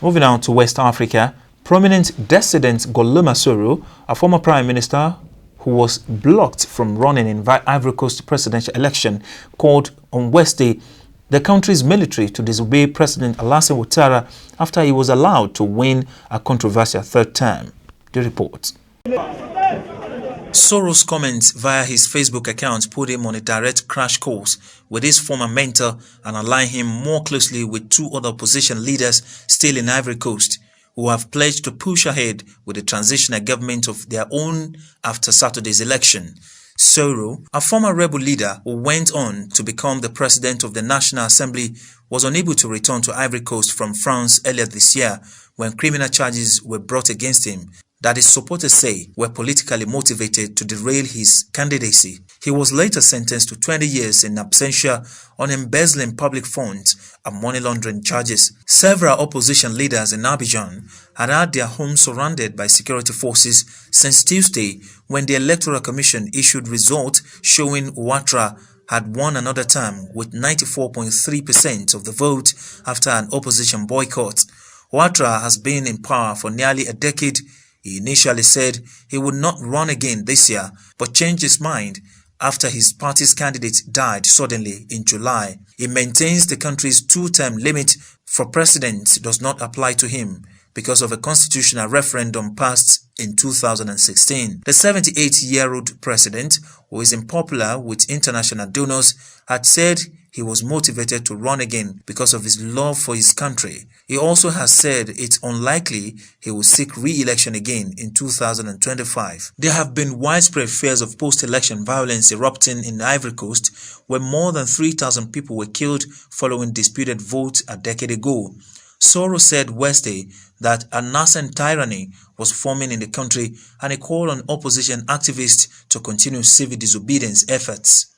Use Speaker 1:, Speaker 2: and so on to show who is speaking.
Speaker 1: Moving on to West Africa, prominent dissident Soro, a former prime minister who was blocked from running in Ivory Coast presidential election, called on Wednesday the country's military to disobey President Alassane Ouattara after he was allowed to win a controversial third term. The report. Soro's comments via his Facebook account put him on a direct crash course with his former mentor and align him more closely with two other opposition leaders still in Ivory Coast, who have pledged to push ahead with a transitional government of their own after Saturday's election. Soro, a former rebel leader who went on to become the president of the National Assembly, was unable to return to Ivory Coast from France earlier this year when criminal charges were brought against him that his supporters say were politically motivated to derail his candidacy. He was later sentenced to 20 years in absentia on embezzling public funds and money laundering charges. Several opposition leaders in Abidjan had their homes surrounded by security forces since Tuesday when the Electoral Commission issued results showing Ouattara had won another term with 94.3% of the vote after an opposition boycott. Ouattara has been in power for nearly a decade. He initially said he would not run again this year, but changed his mind after his party's candidate died suddenly in July. He maintains the country's two-term limit for president does not apply to him because of a constitutional referendum passed in 2016. The 78-year-old president, who is unpopular with international donors, had said he was motivated to run again because of his love for his country. He also has said it's unlikely he will seek re-election again in 2025. There have been widespread fears of post-election violence erupting in Ivory Coast, where more than 3,000 people were killed following disputed votes a decade ago. Soro said Wednesday that a nascent tyranny was forming in the country and he called on opposition activists to continue civil disobedience efforts.